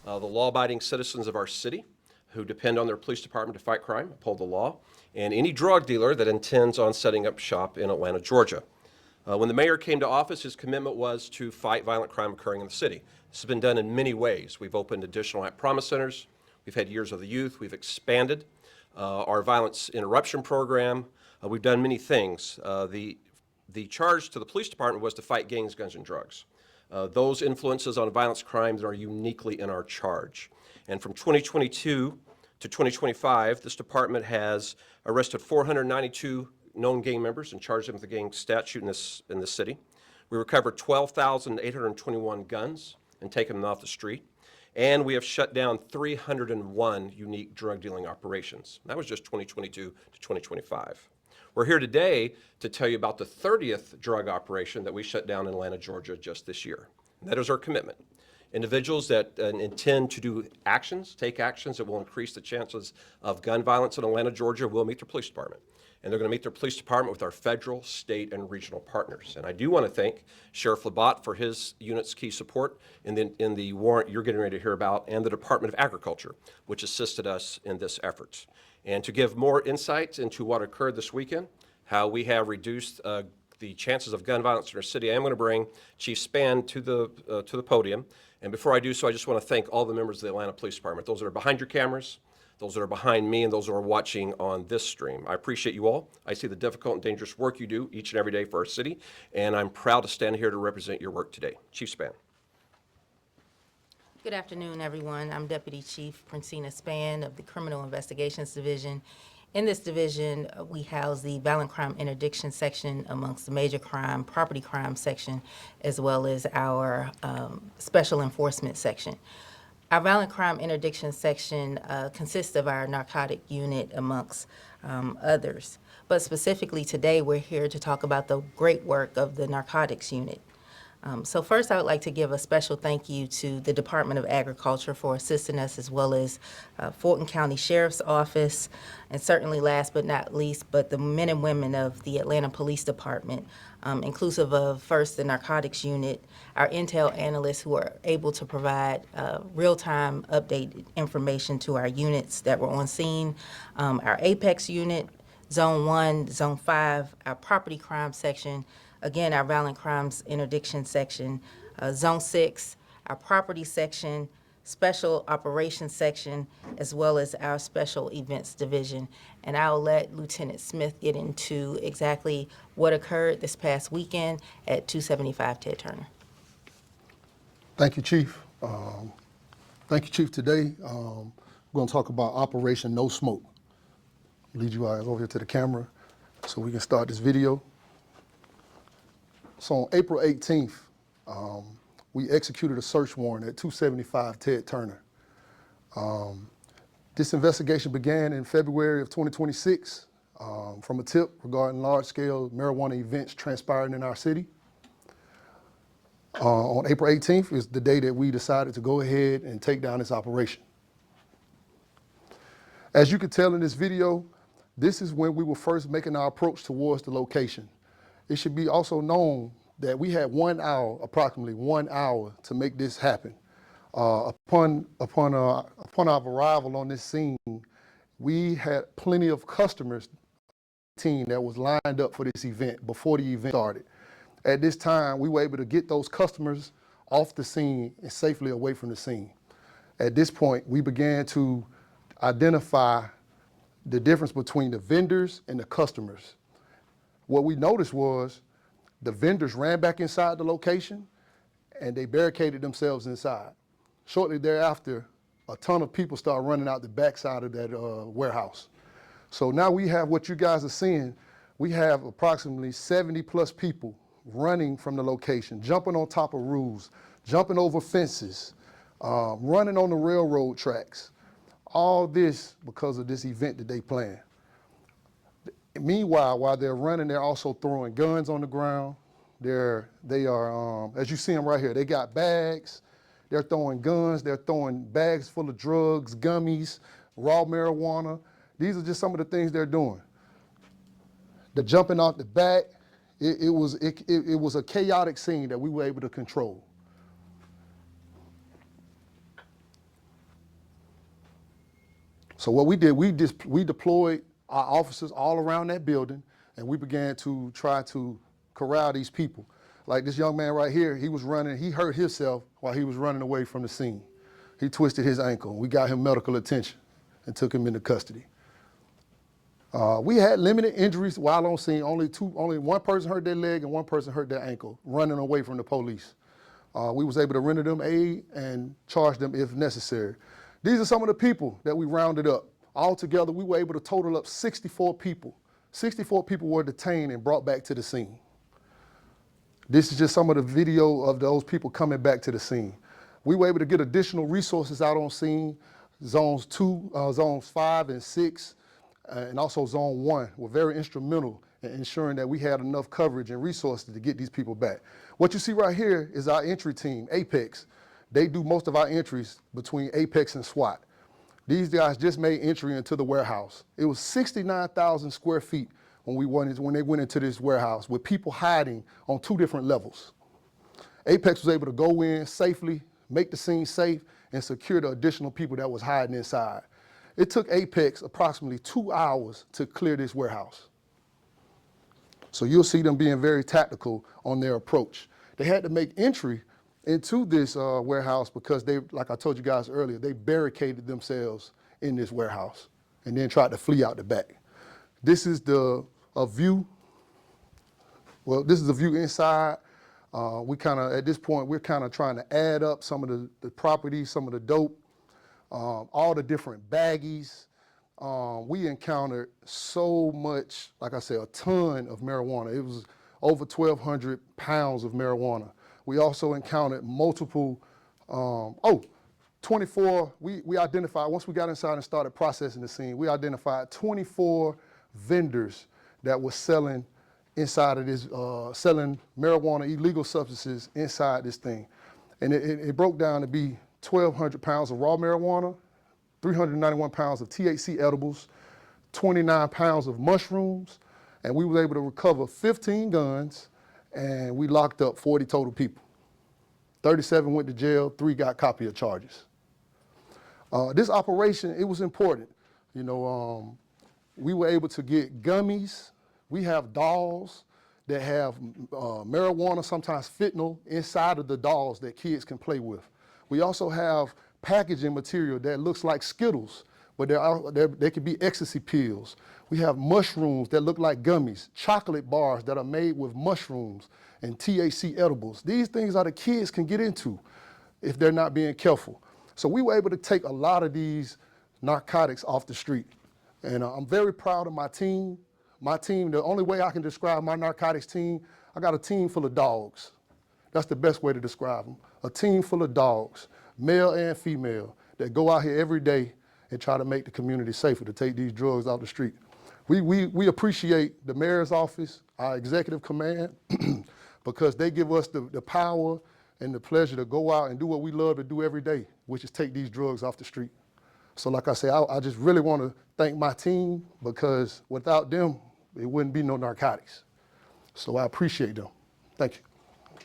the law-abiding citizens of our city who depend on their police department to fight crime, uphold the law, and any drug dealer that intends on setting up shop in Atlanta, Georgia. When the mayor came to office, his commitment was to fight violent crime occurring in the city. This has been done in many ways. We've opened additional promise centers. We've had Years of the Youth. We've expanded our violence interruption program. We've done many things. The charge to the police department was to fight gangs, guns, and drugs. Those influences on violence crimes are uniquely in our charge. And from 2022 to 2025, this department has arrested 492 known gang members and charged them with the gang statute in this city. We recovered 12,821 guns and taken them off the street. And we have shut down 301 unique drug dealing operations. That was just 2022 to 2025. We're here today to tell you about the 30th drug operation that we shut down in Atlanta, Georgia just this year. And that is our commitment. Individuals that intend to do actions, take actions that will increase the chances of gun violence in Atlanta, Georgia will meet their police department. And they're going to meet their police department with our federal, state, and regional partners. And I do want to thank Sheriff Labatt for his unit's key support in the warrant you're getting ready to hear about, and the Department of Agriculture, which assisted us in this effort. And to give more insight into what occurred this weekend, how we have reduced the chances of gun violence in our city, I am going to bring Chief Spann to the podium. And before I do so, I just want to thank all the members of the Atlanta Police Department, those that are behind your cameras, those that are behind me, and those that are watching on this stream. I appreciate you all. I see the difficult and dangerous work you do each and every day for our city, and I'm proud to stand here to represent your work today. Chief Spann. Good afternoon, everyone. I'm Deputy Chief Princina Spann of the Criminal Investigations Division. In this division, we house the Violent Crime Interdiction section amongst the Major Crime, Property Crime section, as well as our Special Enforcement section. Our Violent Crime Interdiction section consists of our narcotic unit amongst others. But specifically today, we're here to talk about the great work of the narcotics unit. So first, I would like to give a special thank you to the Department of Agriculture for assisting us, as well as Fulton County Sheriff's Office, and certainly last but not least, but the men and women of the Atlanta Police Department, inclusive of first the narcotics unit, our intel analysts who are able to provide real-time updated information to our units that were on scene, our Apex unit, Zone 1, Zone 5, our property crime section, again, our violent crimes interdiction section, Zone 6, our property section, special operations section, as well as our special events division. And I'll let Lieutenant Smith get into exactly what occurred this past weekend at 275 Ted Turner. Thank you, Chief. Today, we're going to talk about Operation No Smoke. Lead you guys over here to the camera so we can start this video. So on April 18th, we executed a search warrant at 275 Ted Turner. This investigation began in February of 2026 from a tip regarding large-scale marijuana events transpiring in our city. On April 18th is the day that we decided to go ahead and take down this operation. As you can tell in this video, this is when we were first making our approach towards the location. It should be also known that we had 1 hour, approximately 1 hour, to make this happen. Upon our arrival on this scene, we had plenty of customers team that was lined up for this event before the event started. At this time, we were able to get those customers off the scene and safely away from the scene. At this point, we began to identify the difference between the vendors and the customers. What we noticed was the vendors ran back inside the location and they barricaded themselves inside. Shortly thereafter, a ton of people started running out the backside of that warehouse. So now we have what you guys are seeing. We have approximately 70 plus people running from the location, jumping on top of roofs, jumping over fences, running on the railroad tracks. All this because of this event that they planned. Meanwhile, while they're running, they're also throwing guns on the ground. They are, as you see them right here, they got bags. They're throwing guns. They're throwing bags full of drugs, gummies, raw marijuana. These are just some of the things they're doing. The jumping off the back, it was a chaotic scene that we were able to control. So what we did, we deployed our officers all around that building, and we began to try to corral these people. Like this young man right here, he was running, he hurt himself while he was running away from the scene. He twisted his ankle. We got him medical attention and took him into custody. We had limited injuries while on scene. Only one person hurt their leg and one person hurt their ankle running away from the police. We was able to render them aid and charge them if necessary. These are some of the people that we rounded up. Altogether, we were able to total up 64 people. 64 people were detained and brought back to the scene. This is just some of the video of those people coming back to the scene. We were able to get additional resources out on scene. Zones 5 and 6, and also Zone 1 were very instrumental in ensuring that we had enough coverage and resources to get these people back. What you see right here is our entry team, Apex. They do most of our entries between Apex and SWAT. These guys just made entry into the warehouse. It was 69,000 square feet when they went into this warehouse with people hiding on 2 different levels. Apex was able to go in safely, make the scene safe, and secure the additional people that was hiding inside. It took Apex approximately 2 hours to clear this warehouse. So you'll see them being very tactical on their approach. They had to make entry into this warehouse because they, like I told you guys earlier, they barricaded themselves in this warehouse and then tried to flee out the back. This is a view. Well, this is a view inside. At this point, we're kind of trying to add up some of the property, some of the dope, all the different baggies. We encountered so much, like I said, a ton of marijuana. It was over 1,200 pounds of marijuana. We also encountered multiple, 24, we identified, once we got inside and started processing the scene, we identified 24 vendors that were selling inside of this, selling marijuana, illegal substances inside this thing. And it broke down to be 1,200 pounds of raw marijuana, 391 pounds of THC edibles, 29 pounds of mushrooms, and we were able to recover 15 guns, and we locked up 40 total people. 37 went to jail, 3 got copy of charges. This operation, it was important. You know, we were able to get gummies. We have dolls that have marijuana, sometimes fentanyl, inside of the dolls that kids can play with. We also have packaging material that looks like Skittles, but they could be ecstasy pills. We have mushrooms that look like gummies, chocolate bars that are made with mushrooms and THC edibles. These things are the kids can get into if they're not being careful. So we were able to take a lot of these narcotics off the street. And I'm very proud of my team. My team, the only way I can describe my narcotics team, I got a team full of dogs. That's the best way to describe them. A team full of dogs, male and female, that go out here every day and try to make the community safer, to take these drugs off the street. We appreciate the mayor's office, our executive command, because they give us the power and the pleasure to go out and do what we love to do every day, which is take these drugs off the street. So like I say, I just really want to thank my team, because without them, it wouldn't be no narcotics. So I appreciate them. Thank you.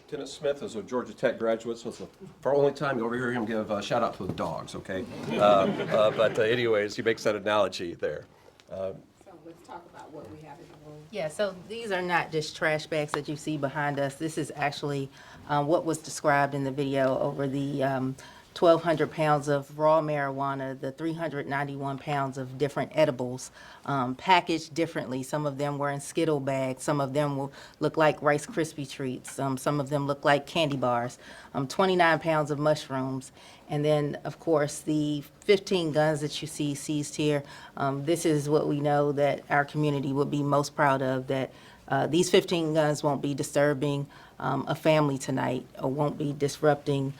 Lieutenant Smith is a Georgia Tech graduate, so it's for only time you overhear him give a shout out to the dogs, okay? But anyways, he makes that analogy there. So let's talk about what we have in the room. Yeah, so these are not just trash bags that you see behind us. This is actually what was described in the video over the 1,200 pounds of raw marijuana, the 391 pounds of different edibles, packaged differently. Some of them were in Skittle bags. Some of them will look like Rice Krispie treats. Some of them look like candy bars. 29 pounds of mushrooms. And then, of course, the 15 guns that you see seized here. This is what we know that our community would be most proud of, that these 15 guns won't be disturbing a family tonight, or won't be disrupting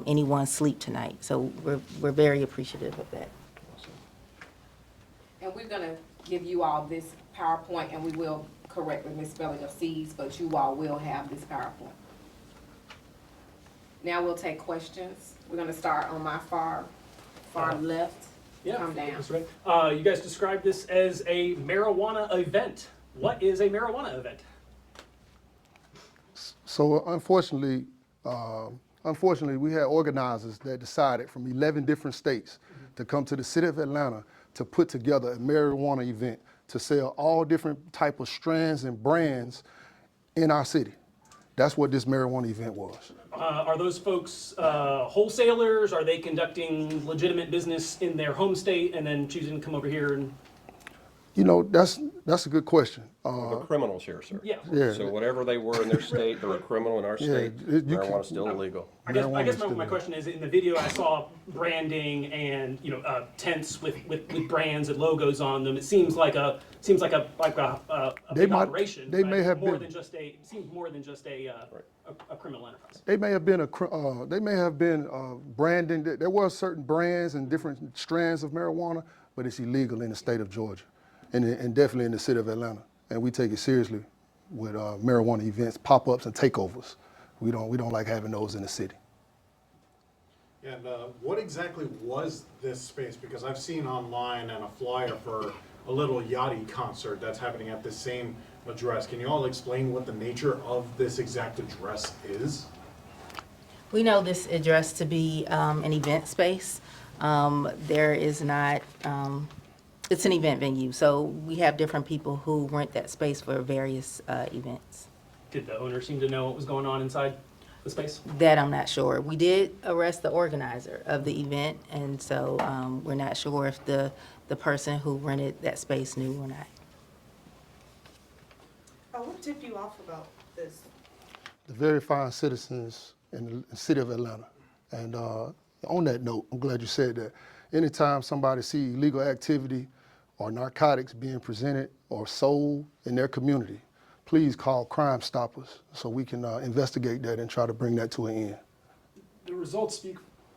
anyone's sleep tonight. So we're very appreciative of that. And we're gonna give you all this PowerPoint, and we will correct the misspelling of C's, but you all will have this PowerPoint. Now we'll take questions. We're gonna start on my far left. Yeah, Come down. that's right. You guys described this as a marijuana event. What is a marijuana event? So unfortunately, we had organizers that decided from 11 different states to come to the city of Atlanta to put together a marijuana event to sell all different type of strands and brands in our city. That's what this marijuana event was. Are those folks wholesalers? Are they conducting legitimate business in their home state and then choosing to come over here and? You know, that's a good question. They're criminals here, sir. Yeah. Yeah. So whatever they were in their state, they're a criminal in our state. Marijuana's still illegal. I guess Marijuana's my still question is, in the video I saw branding and tents with brands and logos on them. It seems like a They big might- operation. they but may have more been- than just a. It seems more than just a criminal enterprise. They may have been branding. There were certain brands and different strands of marijuana, but it's illegal in the state of Georgia, and definitely in the city of Atlanta. And we take it seriously with marijuana events, pop-ups, and takeovers. We don't like having those in the city. And what exactly was this space? Because I've seen online and a flyer for a little Yachty concert that's happening at the same address. Can you all explain what the nature of this exact address is? We know this address to be an event space. There is not, it's an event venue, so we have different people who rent that space for various events. Did the owner seem to know what was going on inside the space? That I'm not sure. We did arrest the organizer of the event, and so we're not sure if the person who rented that space knew or not. What tipped you off about this? The very fine citizens in the city of Atlanta. And on that note, I'm glad you said that. Anytime somebody see illegal activity or narcotics being presented or sold in their community, please call Crime Stoppers so we can investigate that and try to bring that to an end. The results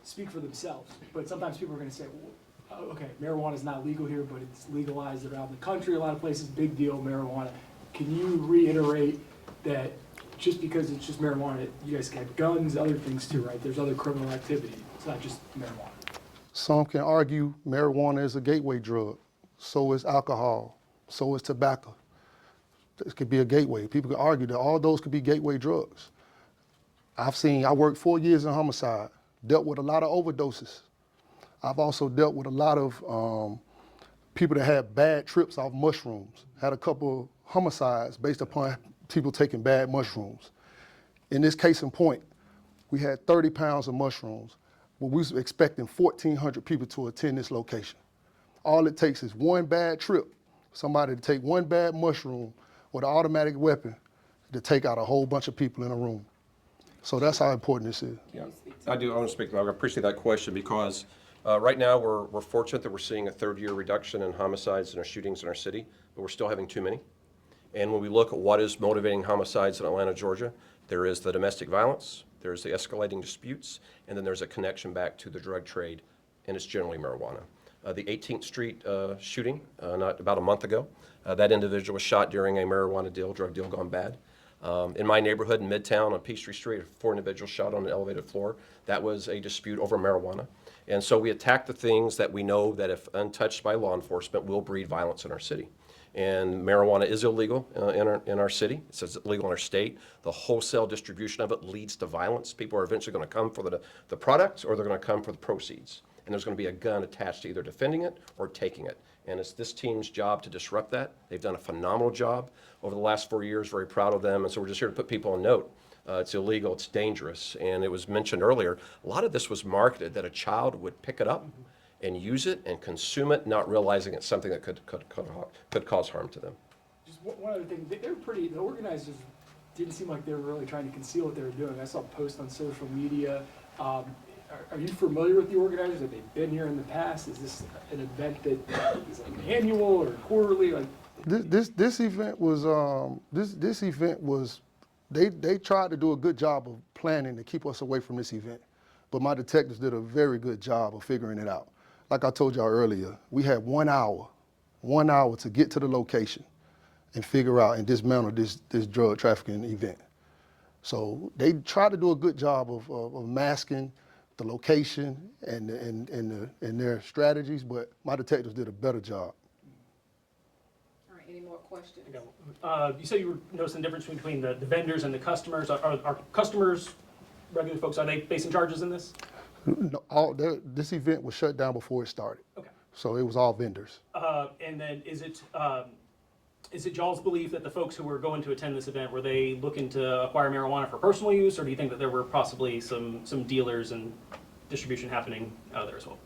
speak for themselves, but sometimes people are going to say, well, okay, marijuana is not legal here, but it's legalized around the country. A lot of places, big deal, marijuana. Can you reiterate that just because it's just marijuana, you guys got guns, other things too, right? There's other criminal activity. It's not just marijuana. Some can argue marijuana is a gateway drug. So is alcohol. So is tobacco. It could be a gateway. People can argue that all those could be gateway drugs. I worked 4 years in homicide, dealt with a lot of overdoses. I've also dealt with a lot of people that had bad trips off mushrooms. Had a couple homicides based upon people taking bad mushrooms. In this case in point, we had 30 pounds of mushrooms. Well, we was expecting 1,400 people to attend this location. All it takes is one bad trip, somebody to take one bad mushroom with an automatic weapon to take out a whole bunch of people in a room. So that's how important this is. Yeah, I want to speak. I appreciate that question because right now we're fortunate that we're seeing a third-year reduction in homicides and our shootings in our city, but we're still having too many. And when we look at what is motivating homicides in Atlanta, Georgia, there is the domestic violence, there's the escalating disputes, and then there's a connection back to the drug trade, and it's generally marijuana. The 18th Street shooting, not about a month ago, that individual was shot during a marijuana deal, drug deal gone bad. In my neighborhood in Midtown on Peachtree Street, 4 individuals shot on an elevated floor. That was a dispute over marijuana. And so we attack the things that we know that if untouched by law enforcement will breed violence in our city. And marijuana is illegal in our city. It says it's illegal in our state. The wholesale distribution of it leads to violence. People are eventually going to come for the product or they're going to come for the proceeds. And there's going to be a gun attached to either defending it or taking it. And it's this team's job to disrupt that. They've done a phenomenal job over the last 4 years, very proud of them. And so we're just here to put people on note. It's illegal, it's dangerous. And it was mentioned earlier, a lot of this was marketed that a child would pick it up and use it and consume it, not realizing it's something that could cause harm to them. Just one other thing, the organizers didn't seem like they were really trying to conceal what they were doing. I saw posts on social media. Are you familiar with the organizers? Have they been here in the past? Is this an event that is like annual or quarterly? Like This event was, they tried to do a good job of planning to keep us away from this event, but my detectives did a very good job of figuring it out. Like I told y'all earlier, we had 1 hour to get to the location and figure out and dismantle this drug trafficking event. So they tried to do a good job of masking the location and their strategies, but my detectives did a better job. All right, any more questions? You said you were noticing the difference between the vendors and the customers. Are customers, regular folks, are they facing charges in this? No, this event was shut down before it started. Okay. So it was all vendors. And then is it y'all's belief that the folks who were going to attend this event, were they looking to acquire marijuana for personal use, or do you think that there were possibly some dealers and distribution happening out there as well?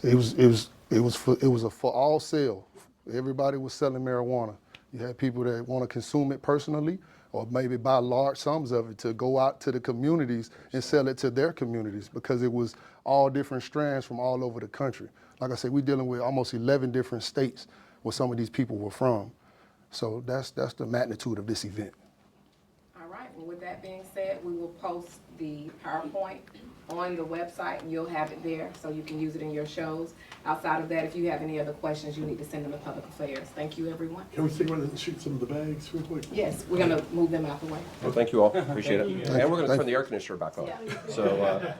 It was a for all sale. Everybody was selling marijuana. You had people that want to consume it personally, or maybe buy large sums of it to go out to the communities and sell it to their communities, because it was all different strands from all over the country. Like I said, we're dealing with almost 11 different states where some of these people were from. So that's the magnitude of this event. All right, well, with that being said, we will post the PowerPoint on the website, and you'll have it there, so you can use it in your shows. Outside of that, if you have any other questions, you need to send them to Public Affairs. Thank you, everyone. Can we take one and shoot some of the bags real quick? Yes, we're gonna move them out the way. Well, thank you all, appreciate it. And we're going to turn the air conditioner back on. Yeah. So,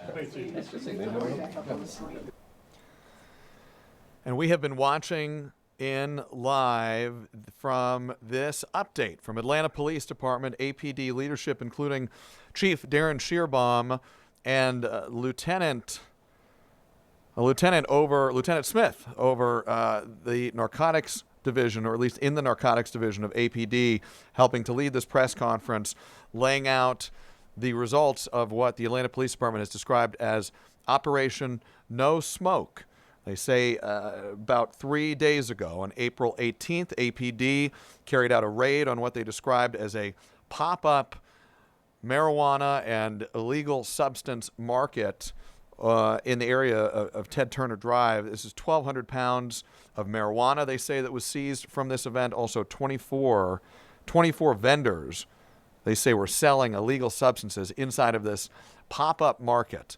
And we have been watching in live from this update from Atlanta Police Department, APD leadership, including Chief Darren Shearbaum and Lieutenant Smith over the narcotics division, or at least in the narcotics division of APD, helping to lead this press conference, laying out the results of what the Atlanta Police Department has described as Operation No Smoke. They say about 3 days ago, on April 18th, APD carried out a raid on what they described as a pop-up marijuana and illegal substance market in the area of Ted Turner Drive. This is 1,200 pounds of marijuana, they say, that was seized from this event. Also 24 vendors, they say, were selling illegal substances inside of this pop-up market.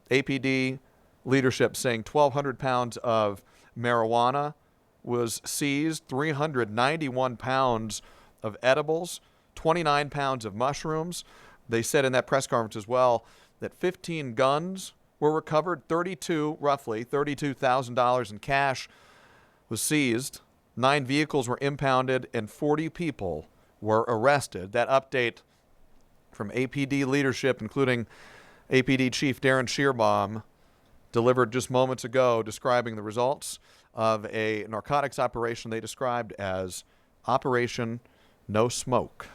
APD leadership saying 1,200 pounds of marijuana was seized, 391 pounds of edibles, 29 pounds of mushrooms. They said in that press conference as well that 15 guns were recovered, roughly $32,000 in cash was seized, 9 vehicles were impounded, and 40 people were arrested. That update from APD leadership, including APD Chief Darren Shearbaum, delivered just moments ago, describing the results of a narcotics operation they described as Operation No Smoke.